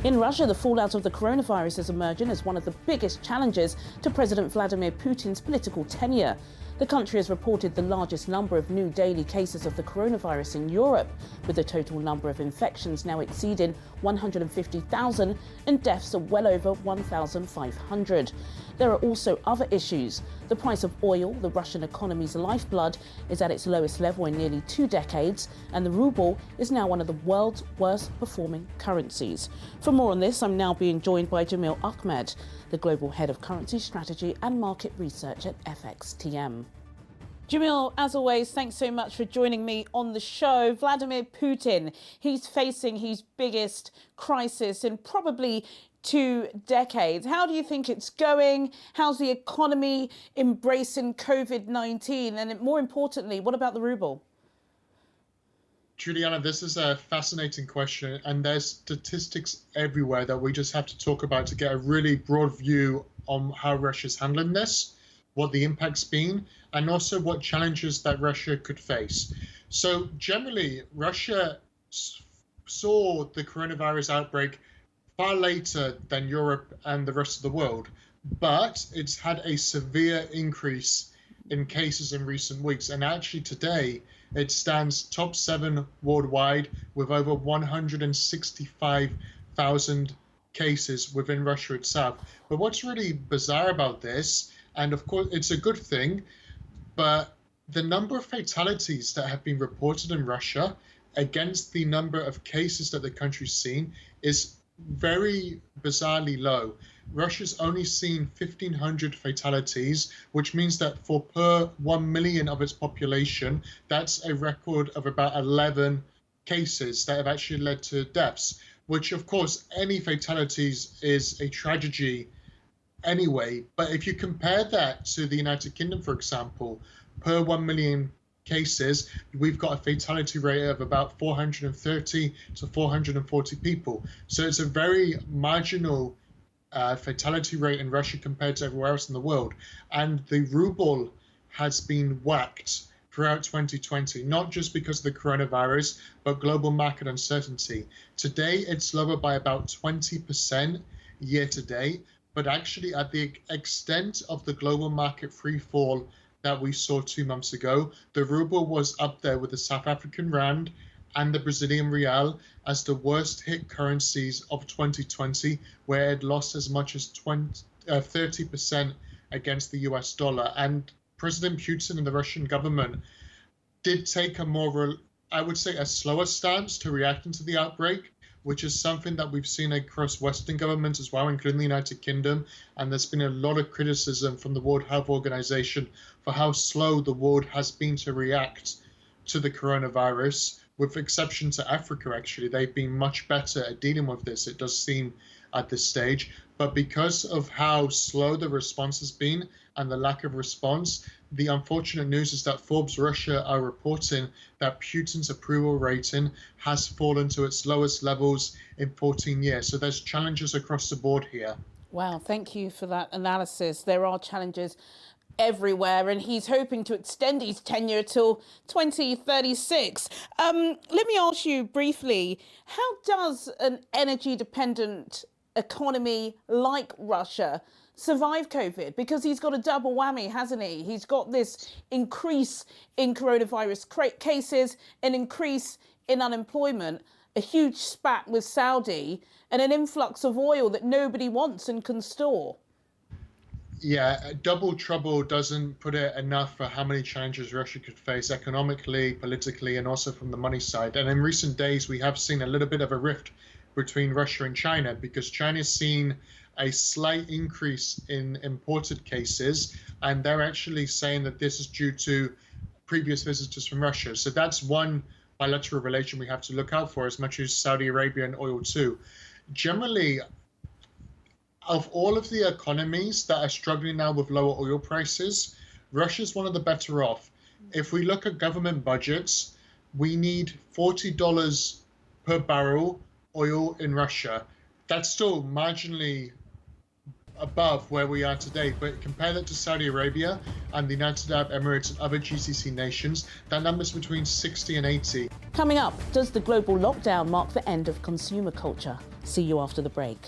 In Russia, the fallout of the coronavirus is emerging as one of the biggest challenges to President Vladimir Putin's political tenure. The country has reported the largest number of new daily cases of the coronavirus in Europe, with the total number of infections now exceeding 150,000 and deaths of well over 1,500. There are also other issues. The price of oil, the Russian economy's lifeblood, is at its lowest level in nearly 2 decades, and the ruble is now one of the world's worst performing currencies. For more on this, I'm now being joined by Jamil Ahmed, the Global Head of Currency Strategy and Market Research at FXTM. Jamil, as always, thanks so much for joining me on the show. Vladimir Putin, he's facing his biggest crisis in probably 2 decades. How do you think it's going? How's the economy embracing COVID-19? And more importantly, what about the ruble? Juliana, this is a fascinating question, and there's statistics everywhere that we just have to talk about to get a really broad view on how Russia's handling this, what the impact's been, and also what challenges that Russia could face. So generally, Russia saw the coronavirus outbreak far later than Europe and the rest of the world, but it's had a severe increase in cases in recent weeks. And actually today, it stands top 7 worldwide with over 165,000 cases within Russia itself. But what's really bizarre about this, and of course it's a good thing, but the number of fatalities that have been reported in Russia against the number of cases that the country's seen is very bizarrely low. Russia's only seen 1,500 fatalities, which means that for per 1 million of its population, that's a record of about 11 cases that have actually led to deaths, which of course any fatalities is a tragedy anyway. But if you compare that to the United Kingdom, for example, per 1 million cases, we've got a fatality rate of about 430 to 440 people. So it's a very marginal fatality rate in Russia compared to everywhere else in the world. And the ruble has been whacked throughout 2020, not just because of the coronavirus, but global market uncertainty. Today, it's lower by about 20% year to date, but actually at the extent of the global market free fall that we saw 2 months ago, the ruble was up there with the South African rand and the Brazilian real as the worst hit currencies of 2020, where it lost as much as 30% against the US dollar. And President Putin and the Russian government did take a more, I would say, a slower stance to reacting to the outbreak, which is something that we've seen across Western governments as well, including the United Kingdom. And there's been a lot of criticism from the World Health Organization for how slow the world has been to react to the coronavirus. With exception to Africa, actually, they've been much better at dealing with this, it does seem, at this stage. But because of how slow the response has been and the lack of response, the unfortunate news is that Forbes Russia are reporting that Putin's approval rating has fallen to its lowest levels in 14 years. So there's challenges across the board here. Wow, thank you for that analysis. There are challenges everywhere, and he's hoping to extend his tenure till 2036. Let me ask you briefly, how does an energy-dependent economy like Russia survive COVID? Because he's got a double whammy, hasn't he? He's got this increase in coronavirus cases, an increase in unemployment, a huge spat with Saudi, and an influx of oil that nobody wants and can store. Yeah, double trouble doesn't put it enough for how many challenges Russia could face economically, politically, and also from the money side. And in recent days, we have seen a little bit of a rift between Russia and China, because China's seen a slight increase in imported cases, and they're actually saying that this is due to previous visitors from Russia. So that's one bilateral relation we have to look out for, as much as Saudi Arabia and oil too. Generally, of all of the economies that are struggling now with lower oil prices, Russia's one of the better off. If we look at government budgets, we need $40 per barrel oil in Russia. That's still marginally above where we are today. But compare that to Saudi Arabia and the United Arab Emirates and other GCC nations, that number's between 60 and 80. Coming up, does the global lockdown mark the end of consumer culture? See you after the break.